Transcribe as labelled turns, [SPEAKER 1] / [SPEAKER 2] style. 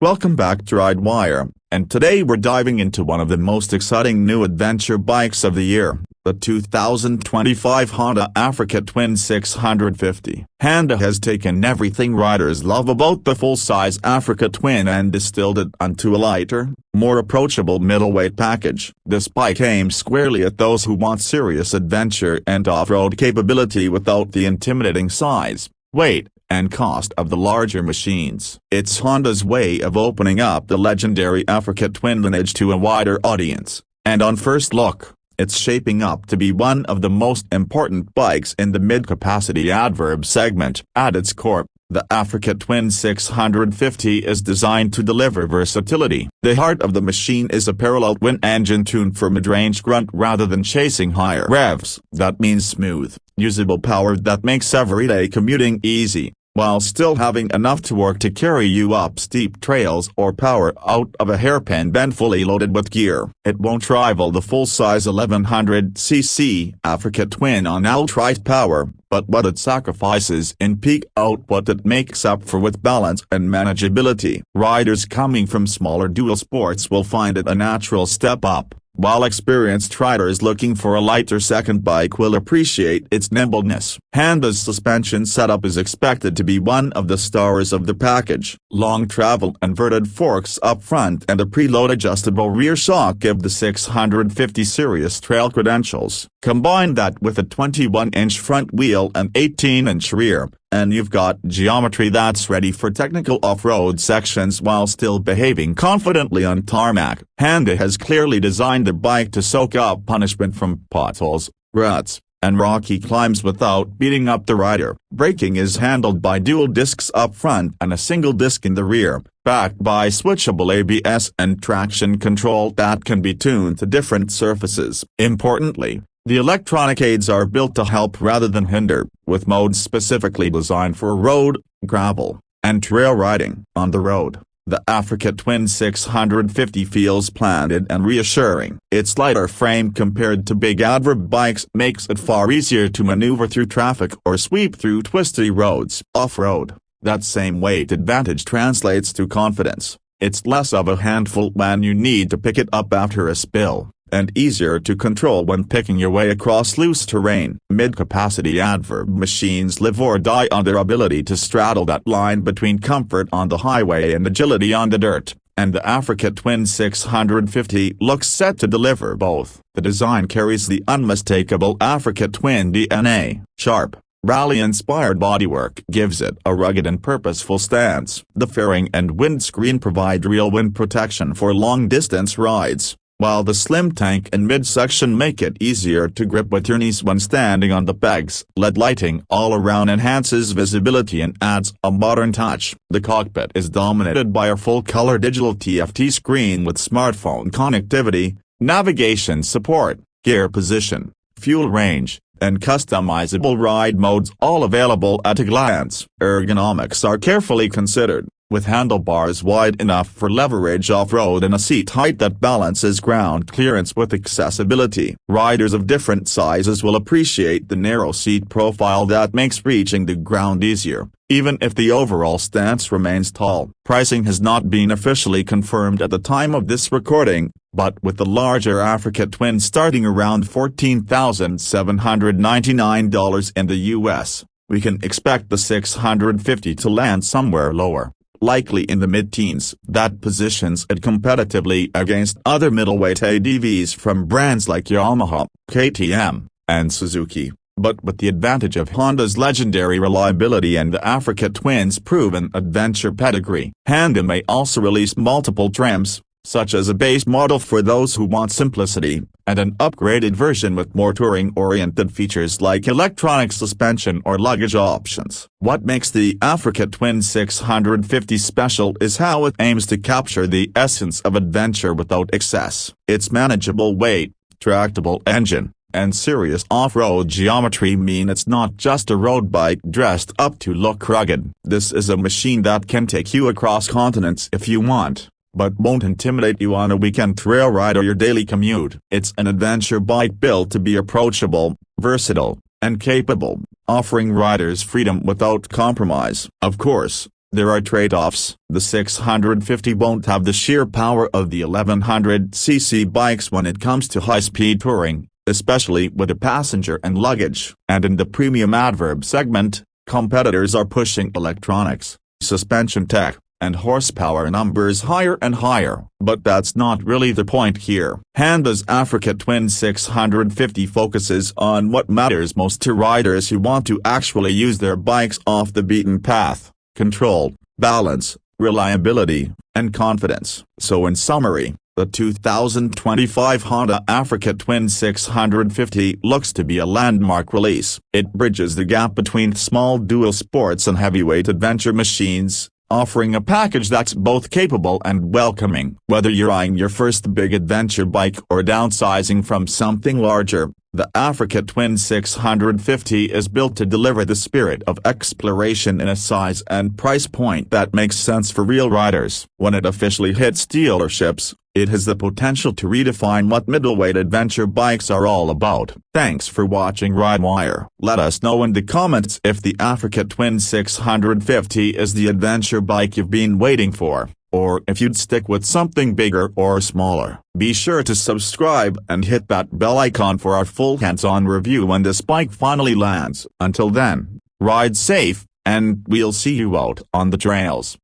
[SPEAKER 1] Welcome back to RideWire, and today we're diving into one of the most exciting new adventure bikes of the year, the 2025 Honda Africa Twin 650. Honda has taken everything riders love about the full-size Africa Twin and distilled it onto a lighter, more approachable middleweight package. This bike aims squarely at those who want serious adventure and off-road capability without the intimidating size, weight, and cost of the larger machines. It's Honda's way of opening up the legendary Africa Twin lineage to a wider audience, and on first look, it's shaping up to be one of the most important bikes in the mid-capacity adverb segment. At its core, the Africa Twin 650 is designed to deliver versatility. The heart of the machine is a parallel twin engine tuned for mid-range grunt rather than chasing higher revs. That means smooth, usable power that makes everyday commuting easy, while still having enough torque to carry you up steep trails or power out of a hairpin bend fully loaded with gear. It won't rival the full-size 1100cc Africa Twin on outright power, but what it sacrifices in peak output it makes up for with balance and manageability. Riders coming from smaller dual sports will find it a natural step up, while experienced riders looking for a lighter second bike will appreciate its nimbleness. Honda's suspension setup is expected to be one of the stars of the package. Long travel inverted forks up front and a preload adjustable rear shock give the 650 serious trail credentials. Combine that with a 21-inch front wheel and 18-inch rear, and you've got geometry that's ready for technical off-road sections while still behaving confidently on tarmac. Honda has clearly designed the bike to soak up punishment from potholes, ruts, and rocky climbs without beating up the rider. Braking is handled by dual discs up front and a single disc in the rear, backed by switchable ABS and traction control that can be tuned to different surfaces. Importantly, the electronic aids are built to help rather than hinder, with modes specifically designed for road, gravel, and trail riding. On the road, the Africa Twin 650 feels planted and reassuring. Its lighter frame compared to big adverb bikes makes it far easier to maneuver through traffic or sweep through twisty roads. Off-road, that same weight advantage translates to confidence. It's less of a handful when you need to pick it up after a spill, and easier to control when picking your way across loose terrain. Mid-capacity adverb machines live or die on their ability to straddle that line between comfort on the highway and agility on the dirt, and the Africa Twin 650 looks set to deliver both. The design carries the unmistakable Africa Twin DNA. Sharp, rally-inspired bodywork gives it a rugged and purposeful stance. The fairing and windscreen provide real wind protection for long-distance rides, while the slim tank and midsection make it easier to grip with your knees when standing on the pegs. LED lighting all around enhances visibility and adds a modern touch. The cockpit is dominated by a full-color digital TFT screen with smartphone connectivity, navigation support, gear position, fuel range, and customizable ride modes all available at a glance. Ergonomics are carefully considered, with handlebars wide enough for leverage off-road and a seat height that balances ground clearance with accessibility. Riders of different sizes will appreciate the narrow seat profile that makes reaching the ground easier, even if the overall stance remains tall. Pricing has not been officially confirmed at the time of this recording, but with the larger Africa Twin starting around $14,799 in the US, we can expect the 650 to land somewhere lower, likely in the mid-teens. That positions it competitively against other middleweight ADVs from brands like Yamaha, KTM, and Suzuki, but with the advantage of Honda's legendary reliability and the Africa Twin's proven adventure pedigree. Honda may also release multiple trims, such as a base model for those who want simplicity, and an upgraded version with more touring-oriented features like electronic suspension or luggage options. What makes the Africa Twin 650 special is how it aims to capture the essence of adventure without excess. Its manageable weight, tractable engine, and serious off-road geometry mean it's not just a road bike dressed up to look rugged. This is a machine that can take you across continents if you want, but won't intimidate you on a weekend trail ride or your daily commute. It's an adventure bike built to be approachable, versatile, and capable, offering riders freedom without compromise. Of course, there are trade-offs. The 650 won't have the sheer power of the 1100cc bikes when it comes to high-speed touring, especially with the passenger and luggage. And in the premium adverb segment, competitors are pushing electronics, suspension tech, and horsepower numbers higher and higher. But that's not really the point here. Honda's Africa Twin 650 focuses on what matters most to riders who want to actually use their bikes off the beaten path: control, balance, reliability, and confidence. So in summary, the 2025 Honda Africa Twin 650 looks to be a landmark release. It bridges the gap between small dual sports and heavyweight adventure machines, offering a package that's both capable and welcoming. Whether you're eyeing your first big adventure bike or downsizing from something larger, the Africa Twin 650 is built to deliver the spirit of exploration in a size and price point that makes sense for real riders. When it officially hits dealerships, it has the potential to redefine what middleweight adventure bikes are all about. Thanks for watching RideWire. Let us know in the comments if the Africa Twin 650 is the adventure bike you've been waiting for, or if you'd stick with something bigger or smaller. Be sure to subscribe and hit that bell icon for our full hands-on review when this bike finally lands. Until then, ride safe, and we'll see you out on the trails.